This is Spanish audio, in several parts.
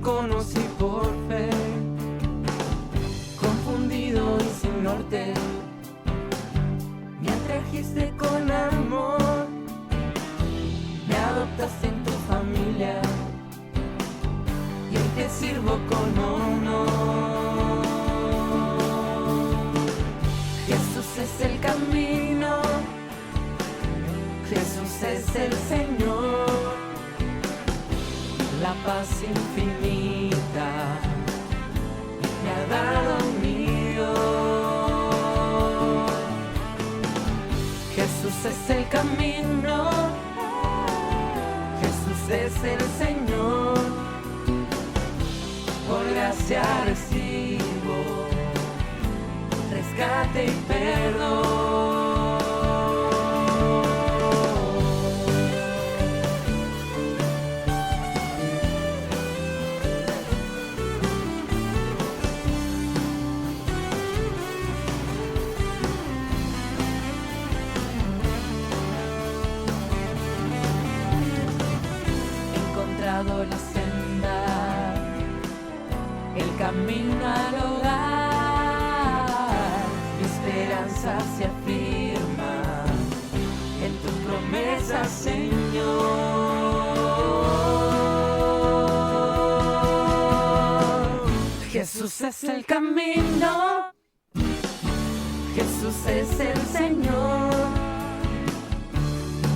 conocí por fe, confundido y sin norte. Me atrajiste con amor, me adoptaste en tu familia y hoy te sirvo con honor. Jesús es el camino, Jesús es el Señor, la paz infinita me ha dado mi Dios. Jesús es el camino, Jesús es el Señor, por gracia recibo rescate y perdón. La senda, el camino al hogar, mi esperanza se afirma en tu promesa, Señor. Jesús es el camino, Jesús es el Señor,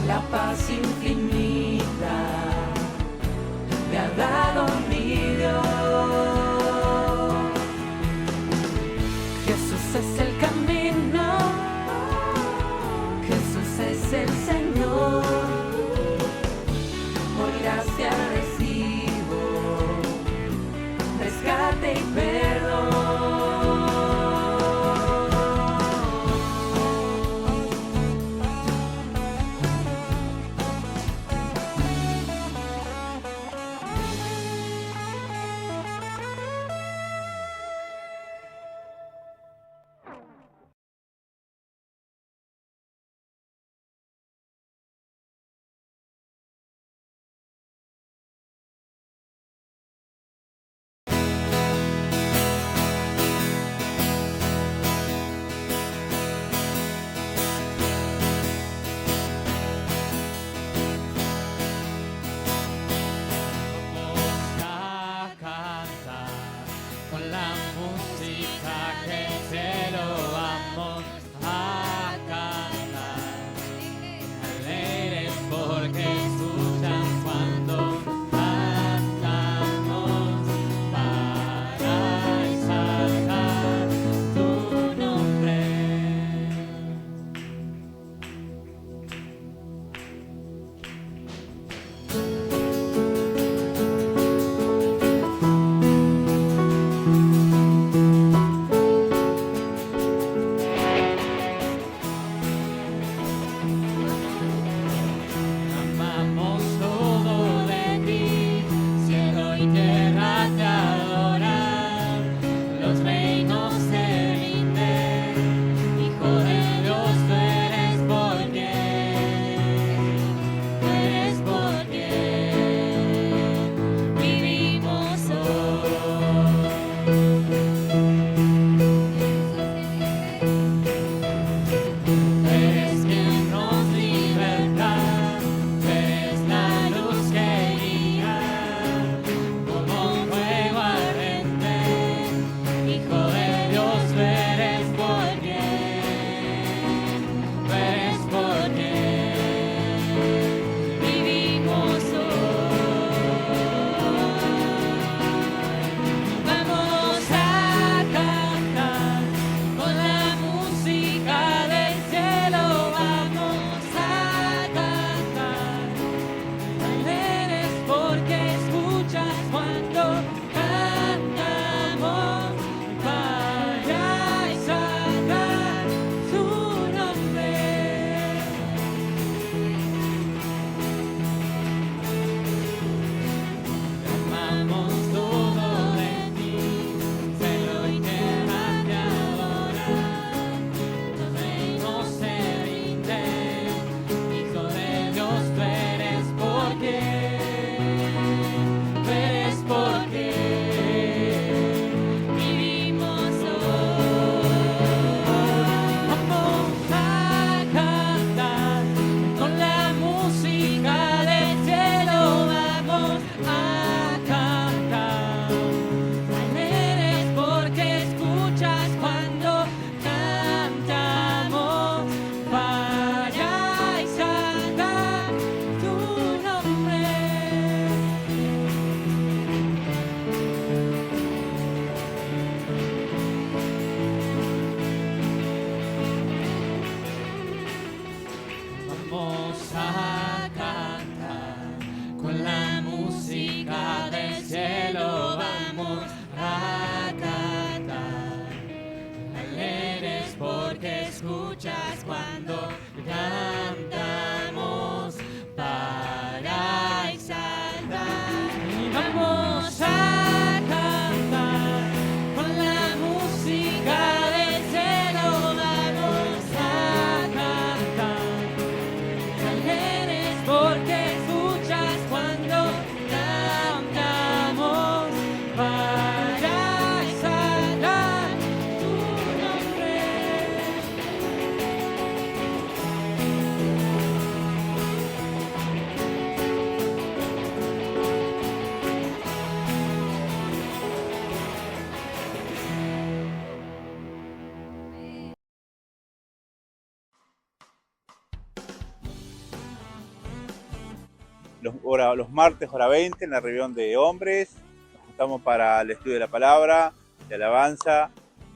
la paz infinita me ha dado mi Dios. Jesús es el camino, Jesús es el Señor, por gracia recibo rescate y perdón. los martes, hora 20, en la reunión de hombres. Nos juntamos para el estudio de la palabra, de alabanza,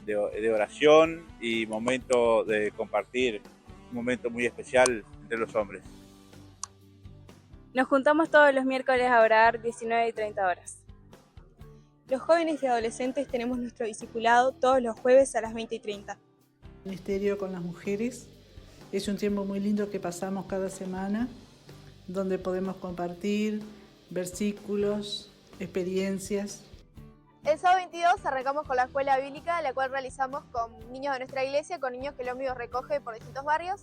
de oración y momento de compartir, un momento muy especial entre los hombres. Nos juntamos todos los miércoles a orar 19 y 30 horas. Los jóvenes y adolescentes tenemos nuestro discipulado todos los jueves a las 20 y 30. El ministerio con las mujeres es un tiempo muy lindo que pasamos cada semana, donde podemos compartir versículos, experiencias. El sábado 22 arrancamos con la escuela bíblica, la cual realizamos con niños de nuestra iglesia, con niños que el ómnibus recoge por distintos barrios.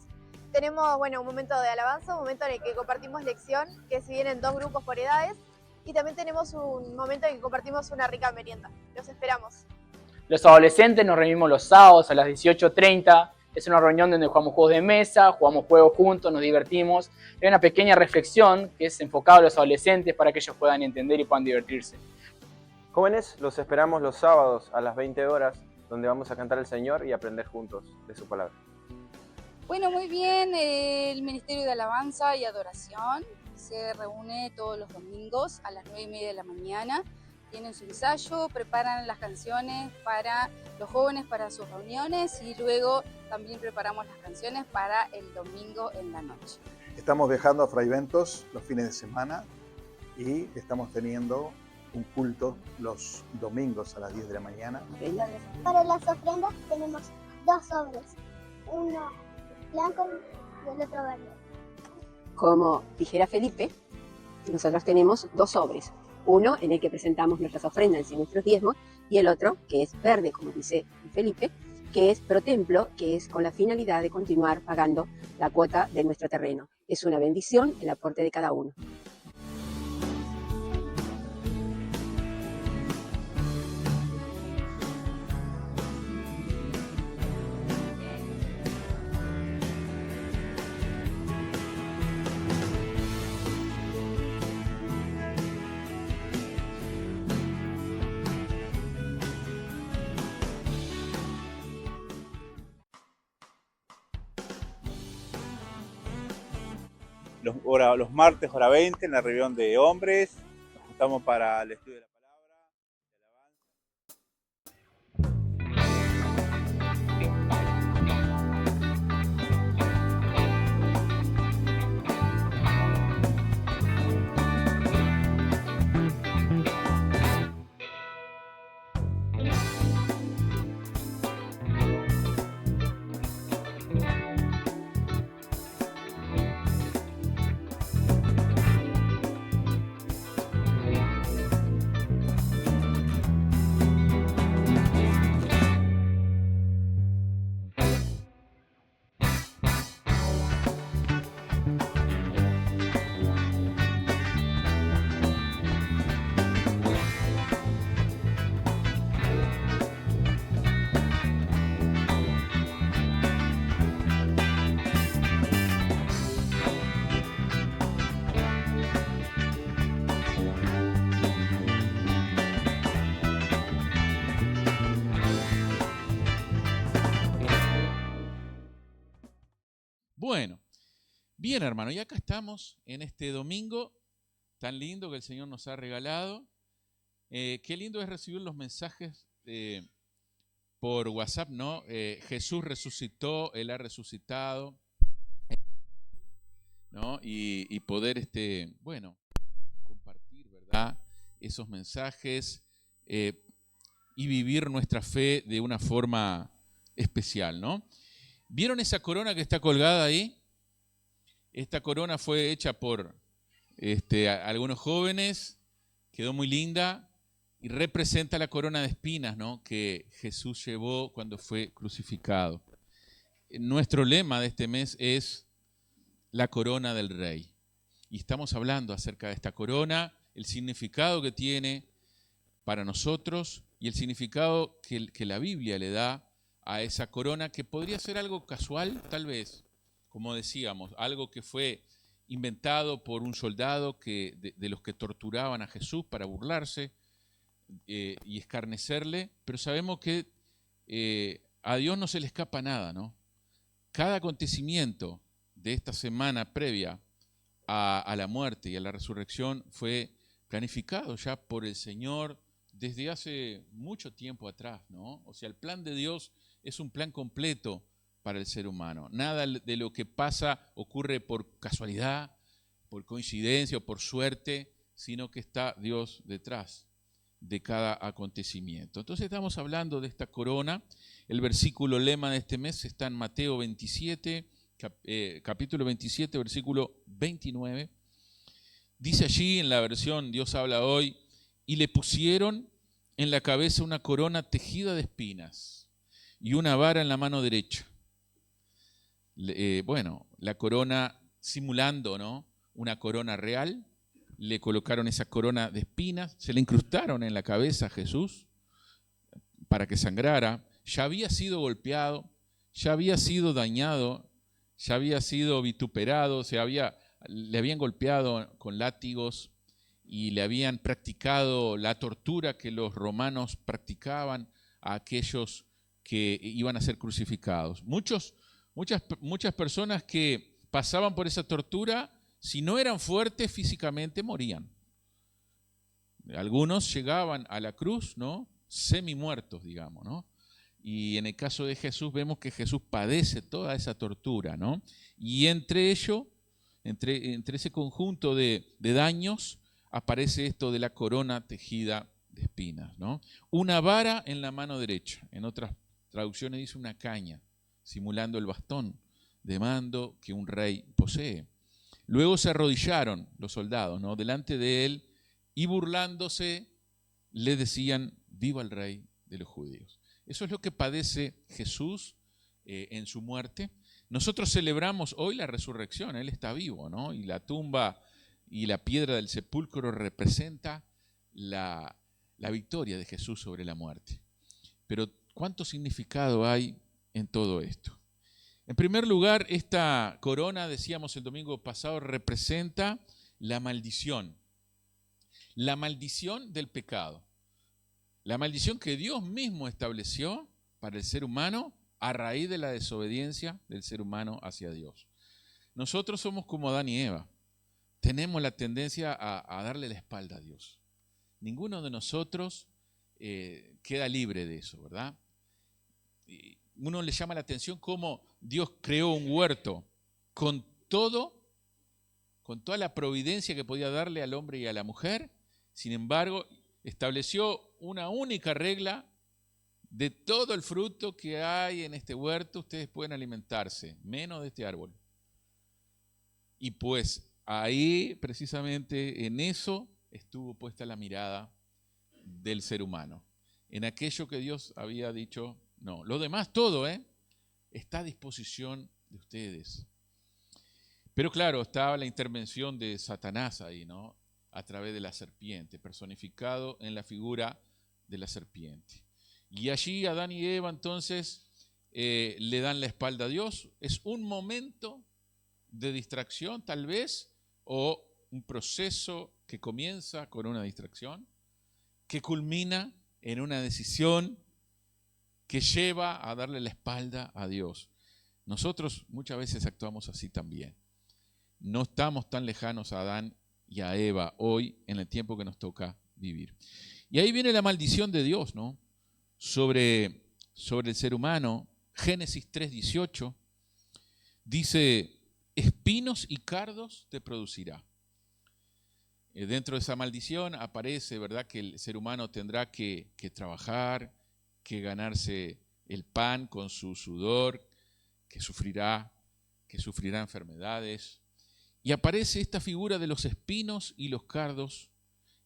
Tenemos un momento de alabanza, un momento en el que compartimos lección, que se vienen 2 grupos por edades, y también tenemos un momento en que compartimos una rica merienda. Los esperamos. Los adolescentes nos reunimos los sábados a las 18:30. Es una reunión donde jugamos juegos de mesa, jugamos juegos juntos, nos divertimos. Hay una pequeña reflexión que es enfocada a los adolescentes para que ellos puedan entender y puedan divertirse. Jóvenes, los esperamos los sábados a las 20 horas, donde vamos a cantar al Señor y aprender juntos de su palabra. Bueno, muy bien, el Ministerio de Alabanza y Adoración se reúne todos los domingos a las 9:30 de la mañana. Tienen su ensayo, preparan las canciones para los jóvenes para sus reuniones y luego también preparamos las canciones para el domingo en la noche. Estamos viajando a Fraiventos los fines de semana y estamos teniendo un culto los domingos a las 10 de la mañana. Para las ofrendas tenemos 2 sobres, uno blanco y el otro verde. Como dijera Felipe, nosotros tenemos 2 sobres. Uno en el que presentamos nuestras ofrendas y nuestros diezmos, y el otro, que es verde, como dice Felipe, que es pro templo, que es con la finalidad de continuar pagando la cuota de nuestro terreno. Es una bendición el aporte de cada uno. Los martes, hora 20, en la reunión de hombres. Nos juntamos para el estudio de la palabra. Bueno, bien hermano, y acá estamos en este domingo tan lindo que el Señor nos ha regalado. Qué lindo es recibir los mensajes por WhatsApp, ¿no? Jesús resucitó, Él ha resucitado, ¿no? Y poder, compartir, ¿verdad? Esos mensajes y vivir nuestra fe de una forma especial, ¿no? ¿Vieron esa corona que está colgada ahí? Esta corona fue hecha por algunos jóvenes, quedó muy linda y representa la corona de espinas, ¿no? Que Jesús llevó cuando fue crucificado. Nuestro lema de este mes es la corona del rey. Y estamos hablando acerca de esta corona, el significado que tiene para nosotros y el significado que la Biblia le da a esa corona, que podría ser algo casual, tal vez, como decíamos, algo que fue inventado por un soldado de los que torturaban a Jesús para burlarse y escarnecerle, pero sabemos que a Dios no se le escapa nada, ¿no? Cada acontecimiento de esta semana previa a la muerte y a la resurrección fue planificado ya por el Señor desde hace mucho tiempo atrás, ¿no? O sea, el plan de Dios es un plan completo para el ser humano. Nada de lo que pasa ocurre por casualidad, por coincidencia o por suerte, sino que está Dios detrás de cada acontecimiento. Entonces estamos hablando de esta corona. El versículo lema de este mes está en Mateo 27, capítulo 27, versículo 29. Dice allí en la versión Dios habla hoy, y le pusieron en la cabeza una corona tejida de espinas y una vara en la mano derecha. La corona simulando, ¿no?, una corona real, le colocaron esa corona de espinas, se le incrustaron en la cabeza a Jesús para que sangrara. Ya había sido golpeado, ya había sido dañado, ya había sido vituperado, le habían golpeado con látigos y le habían practicado la tortura que los romanos practicaban a aquellos que iban a ser crucificados. Muchas personas que pasaban por esa tortura, si no eran fuertes físicamente, morían. Algunos llegaban a la cruz, ¿no?, semi-muertos, digamos, ¿no? Y en el caso de Jesús vemos que Jesús padece toda esa tortura, ¿no? Y entre ese conjunto de daños aparece esto de la corona tejida de espinas, ¿no? Una vara en la mano derecha. En otras traducciones dice una caña, simulando el bastón de mando que un rey posee. Luego se arrodillaron los soldados, ¿no?, delante de él, y burlándose le decían: viva el rey de los judíos. Eso es lo que padece Jesús en su muerte. Nosotros celebramos hoy la resurrección, Él está vivo, ¿no? Y la tumba y la piedra del sepulcro representa la victoria de Jesús sobre la muerte. Pero ¿cuánto significado hay en todo esto? En primer lugar, esta corona, decíamos el domingo pasado, representa la maldición del pecado. La maldición que Dios mismo estableció para el ser humano a raíz de la desobediencia del ser humano hacia Dios. Nosotros somos como Adán y Eva. Tenemos la tendencia a darle la espalda a Dios. Ninguno de nosotros queda libre de eso, ¿verdad? Uno le llama la atención cómo Dios creó un huerto con toda la providencia que podía darle al hombre y a la mujer. Sin embargo, estableció una única regla: de todo el fruto que hay en este huerto ustedes pueden alimentarse, menos de este árbol. Y pues ahí, precisamente en eso, estuvo puesta la mirada del ser humano, en aquello que Dios había dicho no. Lo demás, todo, está a disposición de ustedes. Pero claro, estaba la intervención de Satanás ahí, ¿no?, a través de la serpiente, personificado en la figura de la serpiente. Y allí Adán y Eva entonces le dan la espalda a Dios. Es un momento de distracción tal vez, o un proceso que comienza con una distracción, que culmina en una decisión que lleva a darle la espalda a Dios. Nosotros muchas veces actuamos así también. No estamos tan lejanos a Adán y a Eva hoy en el tiempo que nos toca vivir. Y ahí viene la maldición de Dios, ¿no?, sobre el ser humano. Génesis 3:18 dice: espinos y cardos te producirá. Dentro de esa maldición aparece, ¿verdad?, que el ser humano tendrá que trabajar, que ganarse el pan con su sudor, que sufrirá enfermedades. Y aparece esta figura de los espinos y los cardos,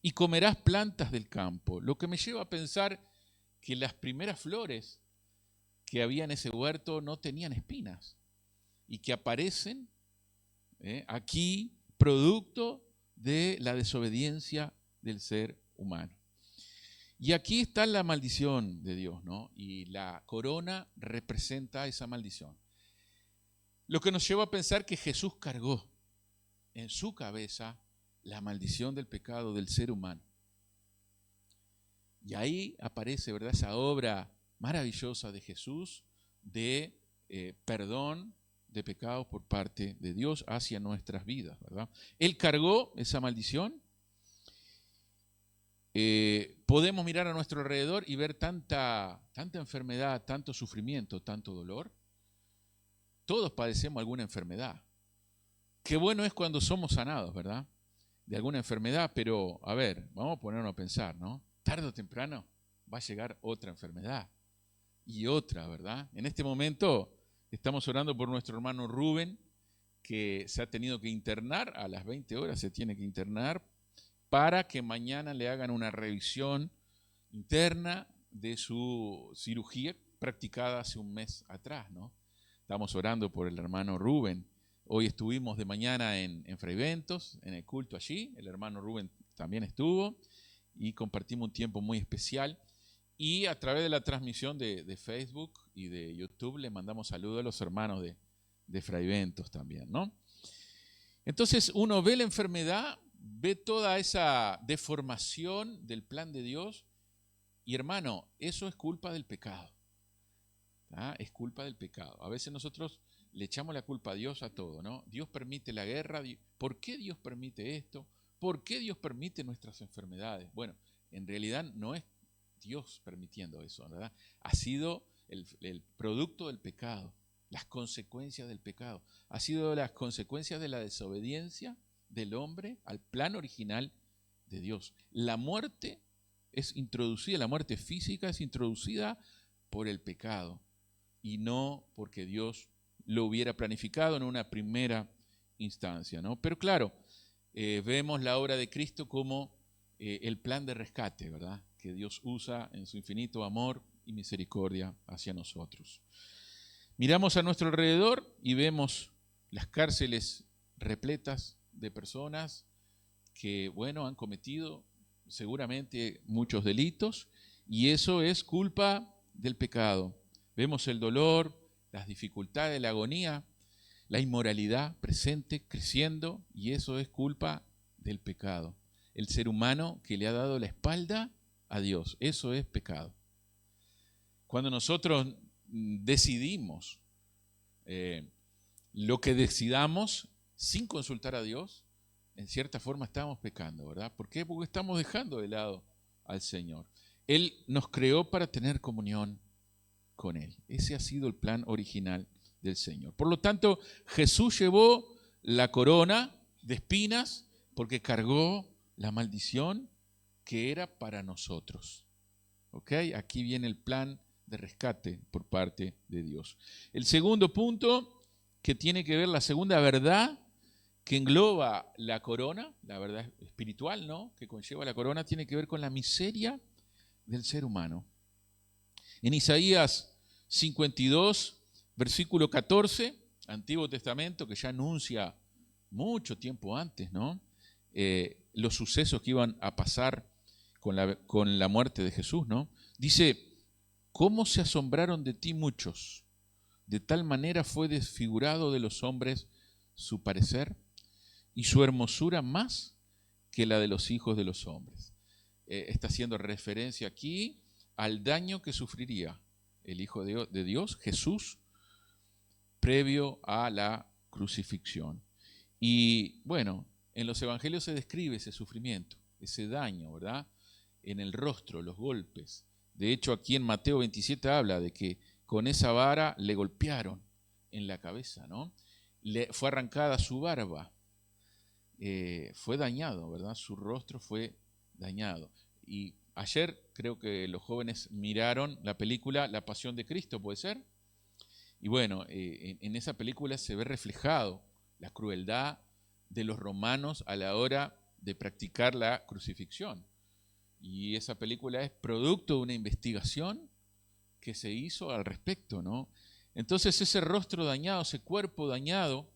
y comerás plantas del campo. Lo que me lleva a pensar que las primeras flores que había en ese huerto no tenían espinas, y que aparecen aquí producto de la desobediencia del ser humano. Y aquí está la maldición de Dios, ¿no? Y la corona representa esa maldición. Lo que nos lleva a pensar que Jesús cargó en su cabeza la maldición del pecado del ser humano. Y ahí aparece, ¿verdad?, esa obra maravillosa de Jesús de perdón, de pecados por parte de Dios hacia nuestras vidas, ¿verdad? Él cargó esa maldición. Podemos mirar a nuestro alrededor y ver tanta enfermedad, tanto sufrimiento, tanto dolor. Todos padecemos alguna enfermedad. Qué bueno es cuando somos sanados, ¿verdad? De alguna enfermedad, pero a ver, vamos a ponernos a pensar, ¿no? Tarde o temprano va a llegar otra enfermedad y otra, ¿verdad? En este momento estamos orando por nuestro hermano Rubén, que se ha tenido que internar, a las 20 horas se tiene que internar, para que mañana le hagan una revisión interna de su cirugía practicada hace un mes atrás, ¿no? Estamos orando por el hermano Rubén. Hoy estuvimos de mañana en Fraiventos, en el culto allí. El hermano Rubén también estuvo y compartimos un tiempo muy especial. Y a través de la transmisión de Facebook y de YouTube le mandamos saludos a los hermanos de Fraiventos también, ¿no? Entonces uno ve la enfermedad, ve toda esa deformación del plan de Dios y, hermano, eso es culpa del pecado. Es culpa del pecado. A veces nosotros le echamos la culpa a Dios a todo, ¿no? Dios permite la guerra. ¿Por qué Dios permite esto? ¿Por qué Dios permite nuestras enfermedades? Bueno, en realidad no es Dios permitiendo eso, ¿verdad? Ha sido el producto del pecado, las consecuencias del pecado. Ha sido las consecuencias de la desobediencia del hombre al plan original de Dios. La muerte es introducida, la muerte física es introducida por el pecado y no porque Dios lo hubiera planificado en una primera instancia, ¿no? Pero claro, vemos la obra de Cristo como el plan de rescate, ¿verdad? Que Dios usa en su infinito amor y misericordia hacia nosotros. Miramos a nuestro alrededor y vemos las cárceles repletas de personas que, bueno, han cometido seguramente muchos delitos y eso es culpa del pecado. Vemos el dolor, las dificultades, la agonía, la inmoralidad presente, creciendo, y eso es culpa del pecado. El ser humano que le ha dado la espalda a Dios, eso es pecado. Cuando nosotros decidimos lo que decidamos sin consultar a Dios, en cierta forma estamos pecando, ¿verdad? ¿Por qué? Porque estamos dejando de lado al Señor. Él nos creó para tener comunión con Él. Ese ha sido el plan original del Señor. Por lo tanto, Jesús llevó la corona de espinas porque cargó la maldición que era para nosotros. ¿Ok? Aquí viene el plan de rescate por parte de Dios. El segundo punto que tiene que ver, la segunda verdad que engloba la corona, la verdad espiritual, ¿no?, que conlleva la corona, tiene que ver con la miseria del ser humano. En Isaías 52, versículo 14, Antiguo Testamento, que ya anuncia mucho tiempo antes, ¿no?, los sucesos que iban a pasar con la muerte de Jesús, ¿no? Dice: ¿cómo se asombraron de ti muchos? De tal manera fue desfigurado de los hombres su parecer y su hermosura más que la de los hijos de los hombres. Está haciendo referencia aquí al daño que sufriría el Hijo de Dios, Jesús, previo a la crucifixión. Y bueno, en los evangelios se describe ese sufrimiento, ese daño, ¿verdad?, en el rostro, los golpes. De hecho, aquí en Mateo 27 habla de que con esa vara le golpearon en la cabeza, ¿no? Fue arrancada su barba, fue dañado, ¿verdad? Su rostro fue dañado. Y ayer creo que los jóvenes miraron la película La Pasión de Cristo, ¿puede ser? Y bueno, en esa película se ve reflejado la crueldad de los romanos a la hora de practicar la crucifixión. Y esa película es producto de una investigación que se hizo al respecto, ¿no? Entonces ese rostro dañado, ese cuerpo dañado,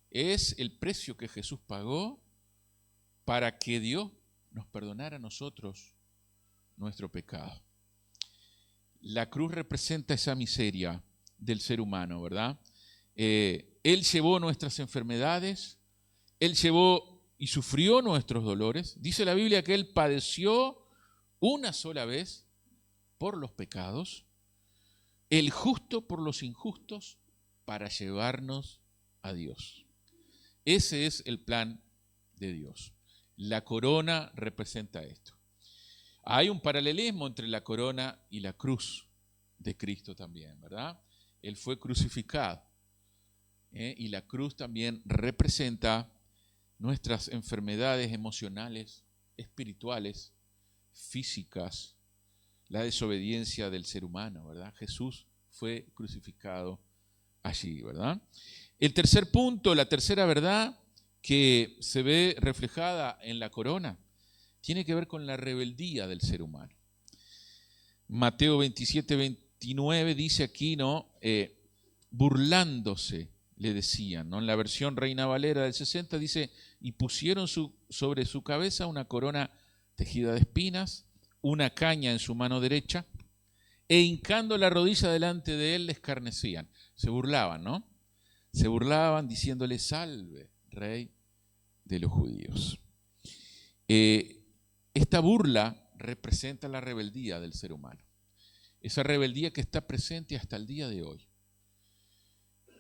es el precio que Jesús pagó para que Dios nos perdonara a nosotros nuestro pecado. La cruz representa esa miseria del ser humano, ¿verdad? Él llevó nuestras enfermedades, Él llevó y sufrió nuestros dolores. Dice la Biblia que Él padeció una sola vez por los pecados, el justo por los injustos, para llevarnos a Dios. Ese es el plan de Dios. La corona representa esto. Hay un paralelismo entre la corona y la cruz de Cristo también, ¿verdad? Él fue crucificado. Y la cruz también representa nuestras enfermedades emocionales, espirituales, físicas, la desobediencia del ser humano, ¿verdad? Jesús fue crucificado allí, ¿verdad? El tercer punto, la tercera verdad que se ve reflejada en la corona, tiene que ver con la rebeldía del ser humano. Mateo 27, 29 dice aquí, ¿no? Burlándose, le decían, ¿no? En la versión Reina Valera del 60 dice, y pusieron sobre su cabeza una corona tejida de espinas, una caña en su mano derecha, e hincando la rodilla delante de él le escarnecían. Se burlaban, ¿no? Se burlaban diciéndole, salve, rey de los judíos. Esta burla representa la rebeldía del ser humano. Esa rebeldía que está presente hasta el día de hoy.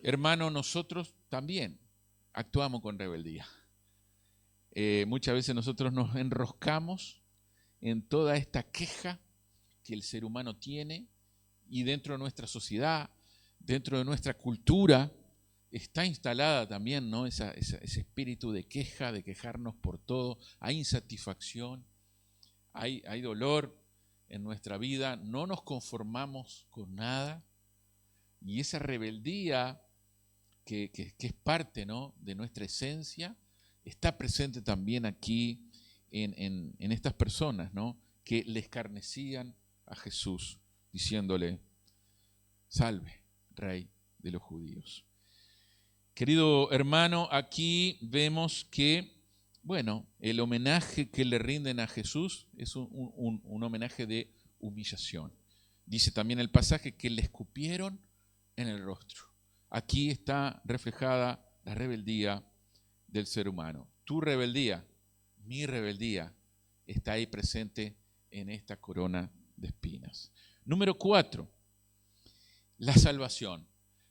Hermano, nosotros también actuamos con rebeldía. Muchas veces nosotros nos enroscamos en toda esta queja que el ser humano tiene y dentro de nuestra sociedad, dentro de nuestra cultura, está instalada también, ¿no? ese espíritu de queja, de quejarnos por todo. Hay insatisfacción, hay dolor en nuestra vida, no nos conformamos con nada y esa rebeldía que es parte, ¿no? de nuestra esencia está presente también aquí en estas personas, ¿no? que le escarnecían a Jesús diciéndole, salve, rey de los judíos. Querido hermano, aquí vemos que, bueno, el homenaje que le rinden a Jesús es un homenaje de humillación. Dice también el pasaje que le escupieron en el rostro. Aquí está reflejada la rebeldía del ser humano. Tu rebeldía, mi rebeldía, está ahí presente en esta corona de espinas. Número 4, la salvación.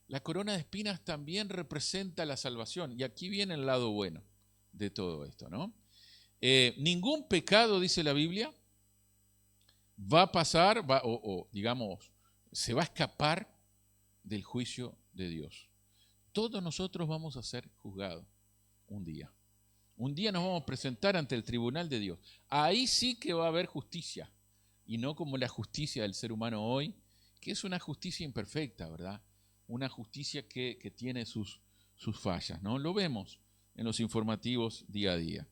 La corona de espinas también representa la salvación. Y aquí viene el lado bueno de todo esto, ¿no? Ningún pecado, dice la Biblia, va a pasar, digamos, se va a escapar del juicio de Dios. Todos nosotros vamos a ser juzgados un día. Un día nos vamos a presentar ante el tribunal de Dios. Ahí sí que va a haber justicia. Y no como la justicia del ser humano hoy, que es una justicia imperfecta, ¿verdad? Una justicia que tiene sus fallas, ¿no? Lo vemos en los informativos día a día.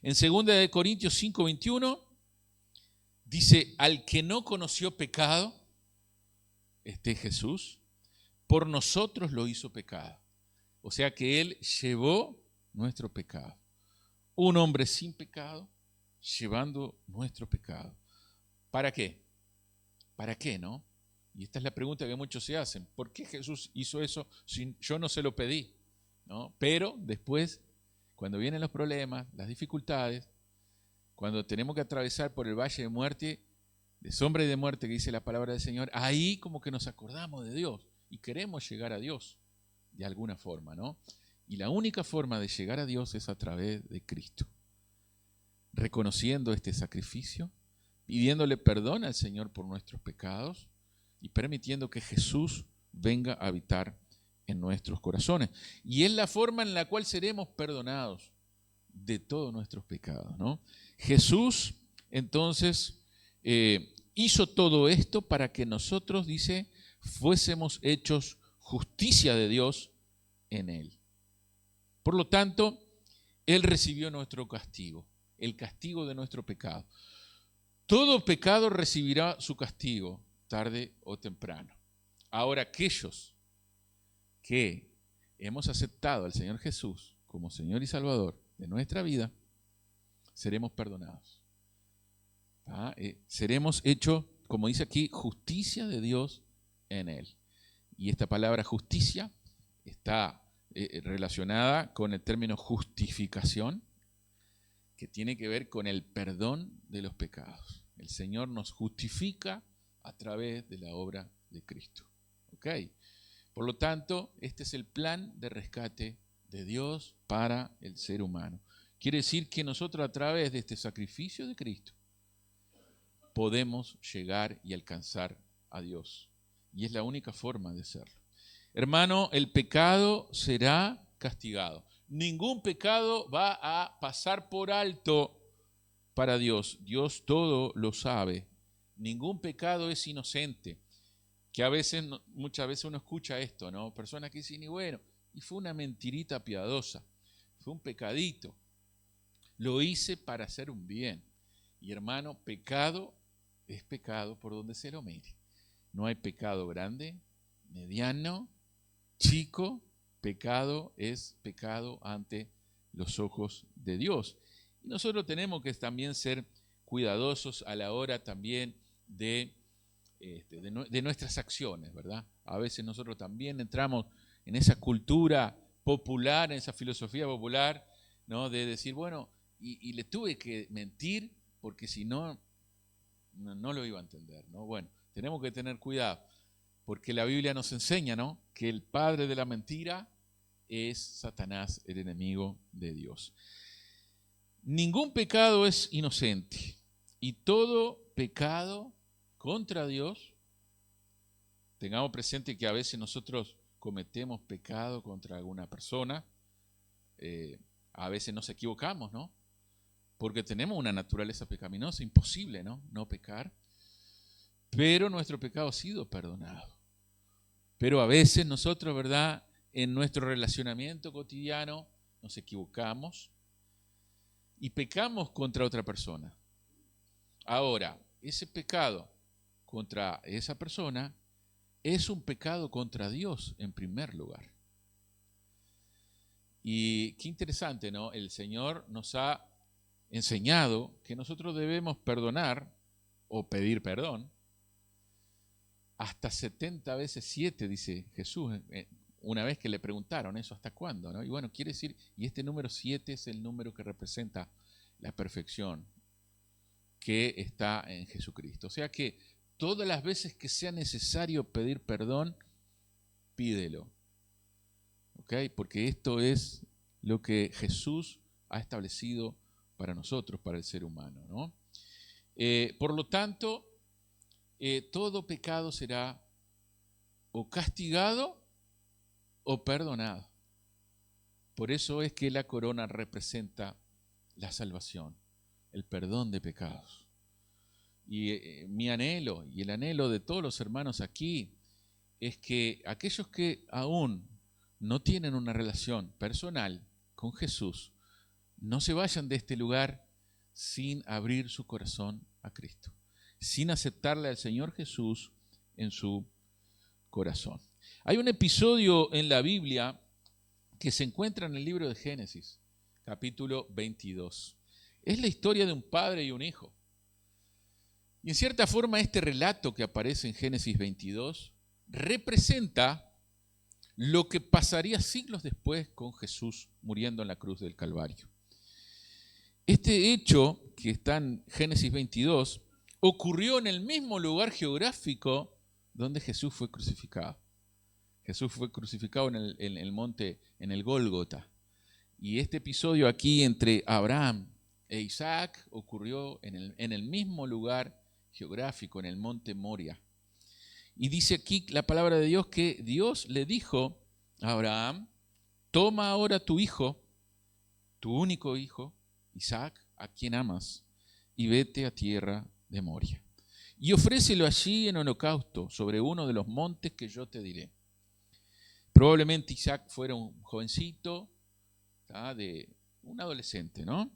En 2 Corintios 5:21 dice, al que no conoció pecado, Jesús, por nosotros lo hizo pecado. O sea que Él llevó nuestro pecado. Un hombre sin pecado, llevando nuestro pecado. ¿Para qué? ¿Para qué, no? Y esta es la pregunta que muchos se hacen. ¿Por qué Jesús hizo eso si yo no se lo pedí? ¿No? Pero después, cuando vienen los problemas, las dificultades, cuando tenemos que atravesar por el valle de muerte, de sombra y de muerte que dice la palabra del Señor, ahí como que nos acordamos de Dios y queremos llegar a Dios de alguna forma, ¿no? Y la única forma de llegar a Dios es a través de Cristo. Reconociendo este sacrificio, pidiéndole perdón al Señor por nuestros pecados y permitiendo que Jesús venga a habitar en nuestros corazones. Y es la forma en la cual seremos perdonados de todos nuestros pecados, ¿no? Jesús, entonces, hizo todo esto para que nosotros, dice, fuésemos hechos justicia de Dios en Él. Por lo tanto, Él recibió nuestro castigo, el castigo de nuestro pecado. Todo pecado recibirá su castigo, tarde o temprano. Ahora, aquellos que hemos aceptado al Señor Jesús como Señor y Salvador de nuestra vida, seremos perdonados. Seremos hechos, como dice aquí, justicia de Dios en Él. Y esta palabra justicia está relacionada con el término justificación, que tiene que ver con el perdón de los pecados. El Señor nos justifica a través de la obra de Cristo. ¿Ok? Por lo tanto, este es el plan de rescate de Dios para el ser humano. Quiere decir que nosotros a través de este sacrificio de Cristo podemos llegar y alcanzar a Dios. Y es la única forma de serlo. Hermano, el pecado será castigado. Ningún pecado va a pasar por alto para Dios. Dios todo lo sabe. Ningún pecado es inocente. Que a veces, muchas veces uno escucha esto, ¿no? Personas que dicen, y bueno, y fue una mentirita piadosa, fue un pecadito. Lo hice para hacer un bien. Y hermano, pecado es pecado por donde se lo mire. No hay pecado grande, mediano, chico. Pecado es pecado ante los ojos de Dios. Y nosotros tenemos que también ser cuidadosos a la hora también de nuestras acciones, ¿verdad? A veces nosotros también entramos en esa cultura popular, en esa filosofía popular, ¿no? De decir, bueno, y le tuve que mentir porque si no, no lo iba a entender, ¿no? Bueno, tenemos que tener cuidado porque la Biblia nos enseña, ¿no? Que el padre de la mentira es Satanás, el enemigo de Dios. Ningún pecado es inocente y todo pecado contra Dios, tengamos presente que a veces nosotros cometemos pecado contra alguna persona, a veces nos equivocamos, ¿no? Porque tenemos una naturaleza pecaminosa, imposible, ¿no? No pecar, pero nuestro pecado ha sido perdonado. Pero a veces nosotros, ¿verdad? En nuestro relacionamiento cotidiano nos equivocamos y pecamos contra otra persona. Ahora, ese pecado contra esa persona es un pecado contra Dios en primer lugar. Y qué interesante, ¿no? El Señor nos ha enseñado que nosotros debemos perdonar o pedir perdón hasta 70 veces 7, dice Jesús, una vez que le preguntaron eso, ¿hasta cuándo? ¿No? Y bueno, quiere decir, y este número 7 es el número que representa la perfección que está en Jesucristo. O sea que todas las veces que sea necesario pedir perdón, pídelo. ¿Ok? Porque esto es lo que Jesús ha establecido para nosotros, para el ser humano, ¿no? Por lo tanto, todo pecado será o castigado o perdonado. Por eso es que la corona representa la salvación, el perdón de pecados. Y mi anhelo y el anhelo de todos los hermanos aquí es que aquellos que aún no tienen una relación personal con Jesús, no se vayan de este lugar sin abrir su corazón a Cristo, sin aceptarle al Señor Jesús en su corazón. Hay un episodio en la Biblia que se encuentra en el libro de Génesis, capítulo 22. Es la historia de un padre y un hijo. Y en cierta forma este relato que aparece en Génesis 22 representa lo que pasaría siglos después con Jesús muriendo en la cruz del Calvario. Este hecho que está en Génesis 22 ocurrió en el mismo lugar geográfico donde Jesús fue crucificado. Jesús fue crucificado en el monte, en el Gólgota. Y este episodio aquí entre Abraham e Isaac ocurrió en el mismo lugar geográfico, en el monte Moria. Y dice aquí la palabra de Dios que Dios le dijo a Abraham, toma ahora tu hijo, tu único hijo, Isaac, a quien amas, y vete a tierra de Moria. Y ofrécelo allí en holocausto sobre uno de los montes que yo te diré. Probablemente Isaac fuera un jovencito, de un adolescente, ¿no?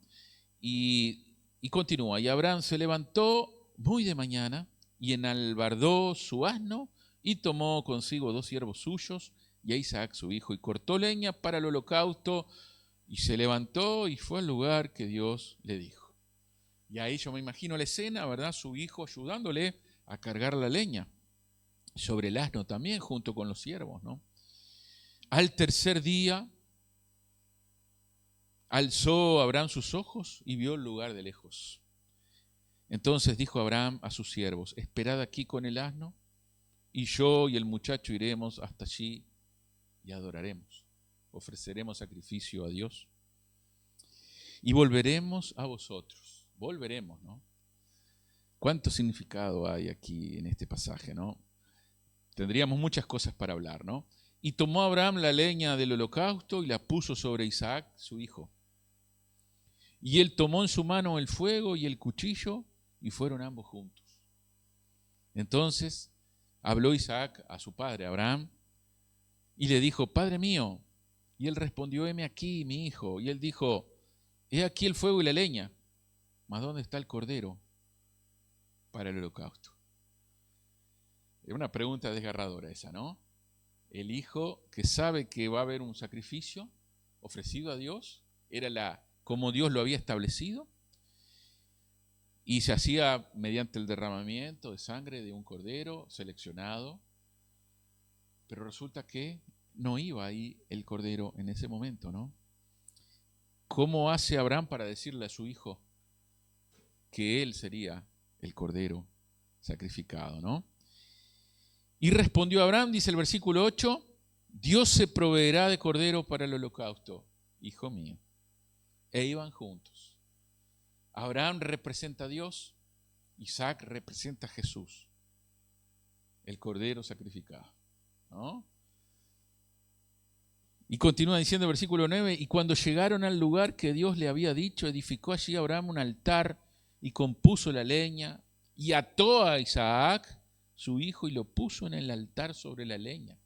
Y continúa. Y Abraham se levantó muy de mañana y enalbardó su asno y tomó consigo 2 siervos suyos y a Isaac su hijo y cortó leña para el holocausto y se levantó y fue al lugar que Dios le dijo. Y ahí yo me imagino la escena, ¿verdad? Su hijo ayudándole a cargar la leña sobre el asno también junto con los siervos, ¿no? Al tercer día alzó Abraham sus ojos y vio el lugar de lejos. Entonces dijo Abraham a sus siervos, esperad aquí con el asno y yo y el muchacho iremos hasta allí y adoraremos. Ofreceremos sacrificio a Dios y volveremos a vosotros. Volveremos, ¿no? ¿Cuánto significado hay aquí en este pasaje, no? Tendríamos muchas cosas para hablar, ¿no? Y tomó Abraham la leña del holocausto y la puso sobre Isaac, su hijo. Y él tomó en su mano el fuego y el cuchillo y fueron ambos juntos. Entonces habló Isaac a su padre, Abraham, y le dijo, Padre mío. Y él respondió, heme aquí, mi hijo. Y él dijo, he aquí el fuego y la leña, mas ¿dónde está el cordero para el holocausto? Es una pregunta desgarradora esa, ¿no? El hijo que sabe que va a haber un sacrificio ofrecido a Dios, era como Dios lo había establecido, y se hacía mediante el derramamiento de sangre de un cordero seleccionado, pero resulta que no iba ahí el cordero en ese momento, ¿no? ¿Cómo hace Abraham para decirle a su hijo que él sería el cordero sacrificado, ¿no? Y respondió Abraham, dice el versículo 8, Dios se proveerá de cordero para el holocausto, hijo mío. E iban juntos. Abraham representa a Dios, Isaac representa a Jesús, el cordero sacrificado, ¿no? Y continúa diciendo el versículo 9, y cuando llegaron al lugar que Dios le había dicho, edificó allí Abraham un altar y compuso la leña y ató a Isaac, su hijo, y lo puso en el altar sobre la leña.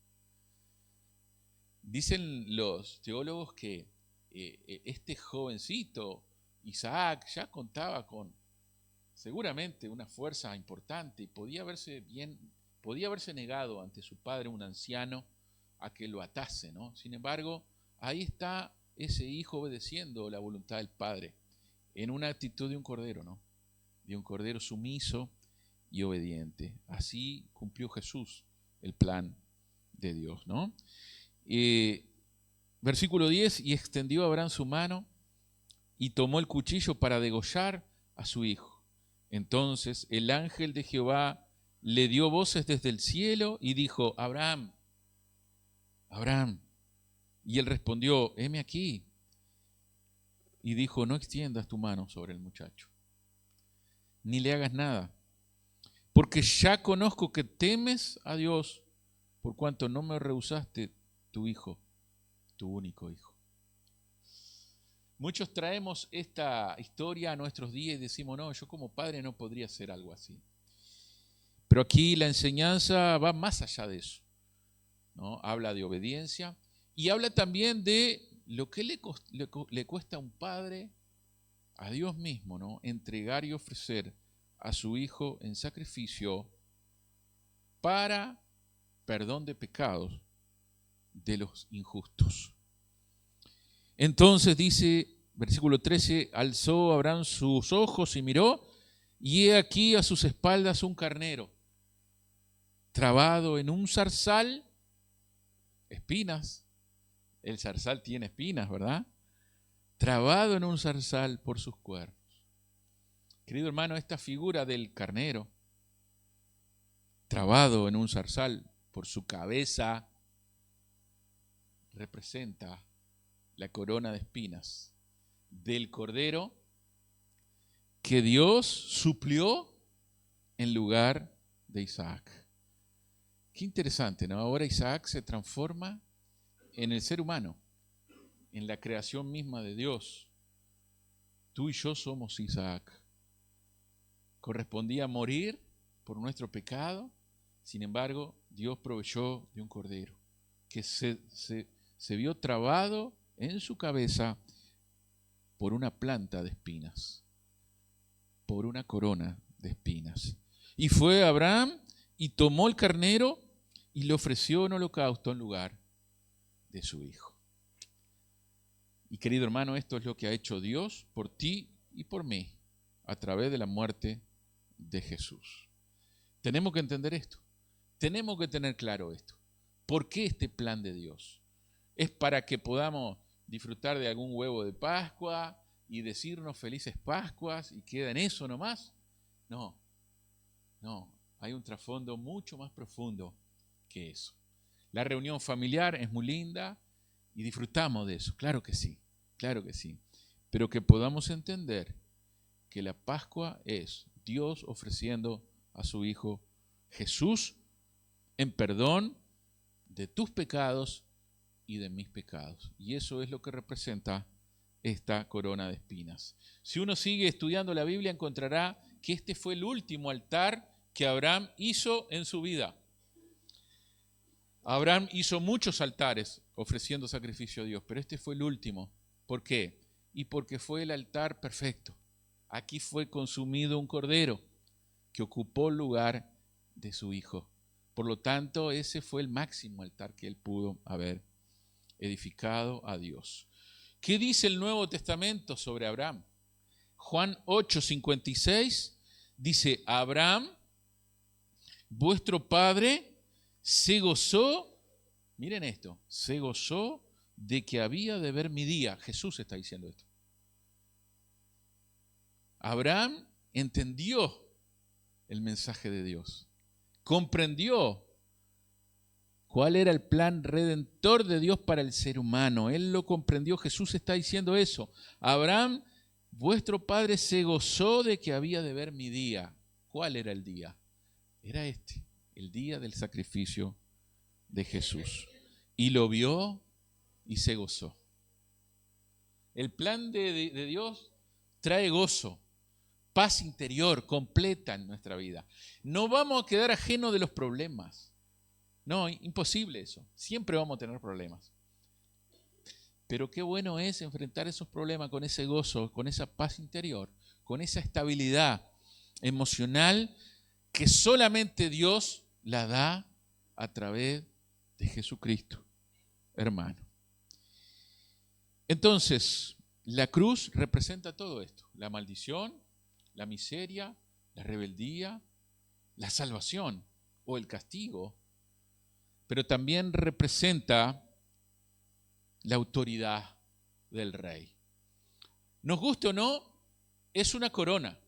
Dicen los teólogos que este jovencito, Isaac, ya contaba con seguramente una fuerza importante y podía haberse negado ante su padre, un anciano, a que lo atase, ¿no? Sin embargo, ahí está ese hijo obedeciendo la voluntad del padre en una actitud de un cordero, ¿no? De un cordero sumiso y obediente. Así cumplió Jesús el plan de Dios, ¿no? Versículo 10, y extendió Abraham su mano y tomó el cuchillo para degollar a su hijo. Entonces el ángel de Jehová le dio voces desde el cielo y dijo, Abraham, Abraham. Y él respondió, heme aquí. Y dijo, no extiendas tu mano sobre el muchacho, ni le hagas nada, porque ya conozco que temes a Dios, por cuanto no me rehusaste tu hijo, tu único hijo. Muchos traemos esta historia a nuestros días y decimos, no, yo como padre no podría hacer algo así. Pero aquí la enseñanza va más allá de eso, ¿no? Habla de obediencia y habla también de lo que le cuesta a un padre, a Dios mismo, ¿no? Entregar y ofrecer a su hijo en sacrificio para perdón de pecados de los injustos. Entonces dice, versículo 13, alzó Abraham sus ojos y miró, y he aquí a sus espaldas un carnero, trabado en un zarzal, espinas. El zarzal tiene espinas, ¿verdad? Trabado en un zarzal por sus cuernos. Querido hermano, esta figura del carnero, trabado en un zarzal por su cabeza, representa la corona de espinas del cordero que Dios suplió en lugar de Isaac. Qué interesante, ¿no? Ahora Isaac se transforma en el ser humano, en la creación misma de Dios. Tú y yo somos Isaac. Correspondía morir por nuestro pecado, sin embargo, Dios proveyó de un cordero que se vio trabado en su cabeza por una planta de espinas, por una corona de espinas. Y fue Abraham y tomó el carnero y le ofreció en holocausto en lugar de su hijo. Y querido hermano, esto es lo que ha hecho Dios por ti y por mí a través de la muerte de Jesús. Tenemos que entender esto, tenemos que tener claro esto. ¿Por qué este plan de Dios? ¿Es para que podamos disfrutar de algún huevo de Pascua y decirnos felices Pascuas y queda en eso nomás? No, hay un trasfondo mucho más profundo que eso. La reunión familiar es muy linda y disfrutamos de eso, claro que sí, pero que podamos entender que la Pascua es Dios ofreciendo a su Hijo Jesús en perdón de tus pecados y de mis pecados. Y eso es lo que representa esta corona de espinas. Si uno sigue estudiando la Biblia, encontrará que este fue el último altar que Abraham hizo en su vida. Abraham hizo muchos altares ofreciendo sacrificio a Dios, pero este fue el último. ¿Por qué? Y porque fue el altar perfecto. Aquí fue consumido un cordero que ocupó el lugar de su hijo. Por lo tanto, ese fue el máximo altar que él pudo haber edificado a Dios. ¿Qué dice el Nuevo Testamento sobre Abraham? Juan 8:56 dice: Abraham, vuestro padre, se gozó, miren esto, se gozó de que había de ver mi día. Jesús está diciendo esto. Abraham entendió el mensaje de Dios, comprendió cuál era el plan redentor de Dios para el ser humano. Él lo comprendió. Jesús está diciendo eso. Abraham, vuestro padre, se gozó de que había de ver mi día. ¿Cuál era el día? Era este, el día del sacrificio de Jesús. Y lo vio y se gozó. El plan de Dios trae gozo, paz interior completa en nuestra vida. No vamos a quedar ajenos de los problemas. No, imposible eso. Siempre vamos a tener problemas. Pero qué bueno es enfrentar esos problemas con ese gozo, con esa paz interior, con esa estabilidad emocional que solamente Dios la da a través de Jesucristo, hermano. Entonces, la cruz representa todo esto: la maldición, la miseria, la rebeldía, la salvación o el castigo, pero también representa la autoridad del rey. Nos guste o no, es una corona,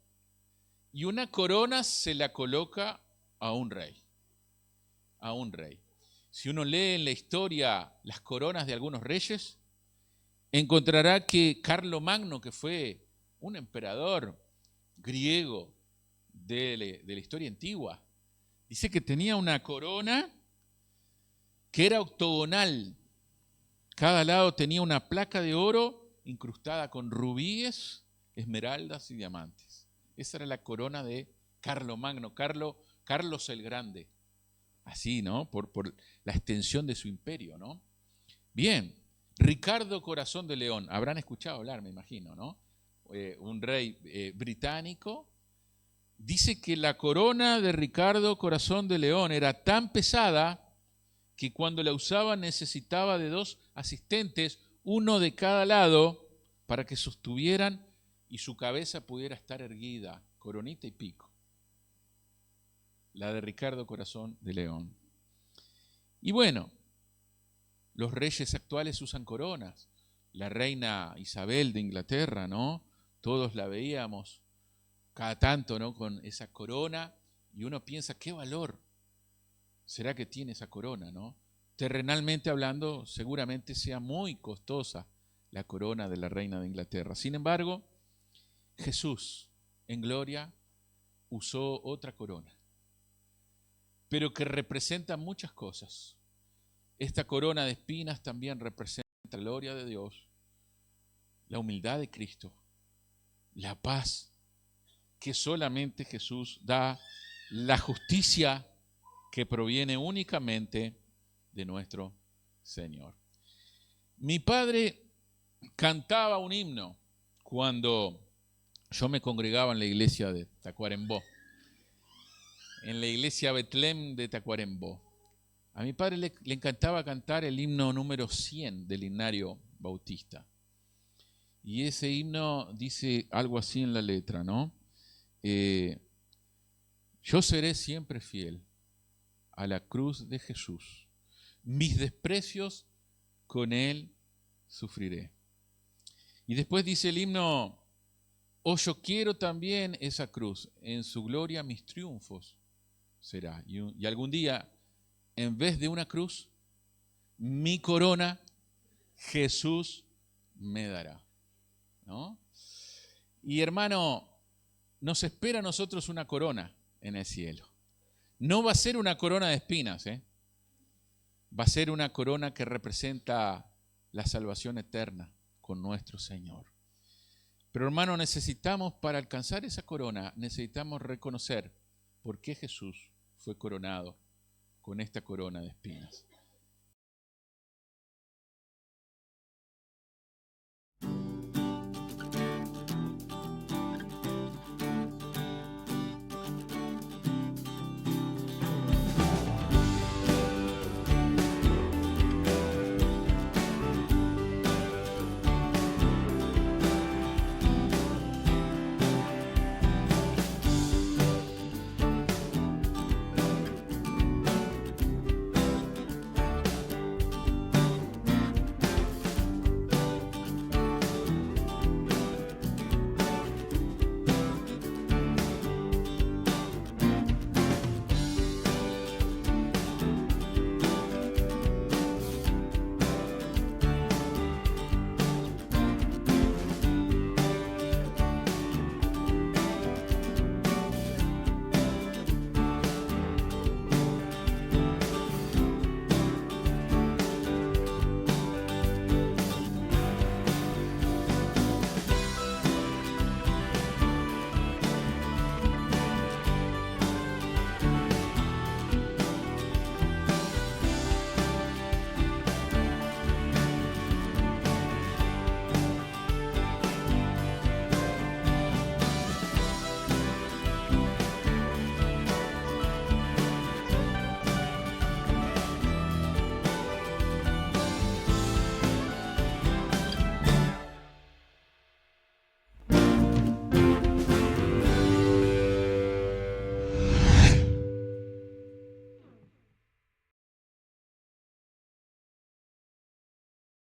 y una corona se la coloca a un rey. A un rey. Si uno lee en la historia las coronas de algunos reyes, encontrará que Carlomagno, que fue un emperador griego de la historia antigua, dice que tenía una corona que era octogonal. Cada lado tenía una placa de oro incrustada con rubíes, esmeraldas y diamantes. Esa era la corona de Carlomagno, Carlos el Grande. Así, ¿no? Por la extensión de su imperio, ¿no? Bien, Ricardo Corazón de León. Habrán escuchado hablar, me imagino, ¿no? Un rey británico. Dice que la corona de Ricardo Corazón de León era tan pesada que cuando la usaba necesitaba de 2 asistentes, uno de cada lado, para que sostuvieran y su cabeza pudiera estar erguida, coronita y pico. La de Ricardo Corazón de León. Y bueno, los reyes actuales usan coronas. La reina Isabel de Inglaterra, ¿no? Todos la veíamos cada tanto, ¿no? Con esa corona, y uno piensa, ¿qué valor será que tiene esa corona, ¿no? Terrenalmente hablando, seguramente sea muy costosa la corona de la reina de Inglaterra. Sin embargo, Jesús en gloria usó otra corona, pero que representa muchas cosas. Esta corona de espinas también representa la gloria de Dios, la humildad de Cristo, la paz que solamente Jesús da, la justicia que proviene únicamente de nuestro Señor. Mi padre cantaba un himno cuando yo me congregaba en la iglesia de Tacuarembó, en la iglesia Betlem de Tacuarembó. A mi padre le encantaba cantar el himno número 100 del himnario bautista. Y ese himno dice algo así en la letra, ¿no? Yo seré siempre fiel a la cruz de Jesús. Mis desprecios con él sufriré. Y después dice el himno: oh, yo quiero también esa cruz, en su gloria mis triunfos será. Y algún día en vez de una cruz, mi corona Jesús me dará, ¿no? Y hermano, nos espera a nosotros una corona en el cielo. No va a ser una corona de espinas, va a ser una corona que representa la salvación eterna con nuestro Señor. Pero hermano, necesitamos, para alcanzar esa corona, necesitamos reconocer por qué Jesús fue coronado con esta corona de espinas.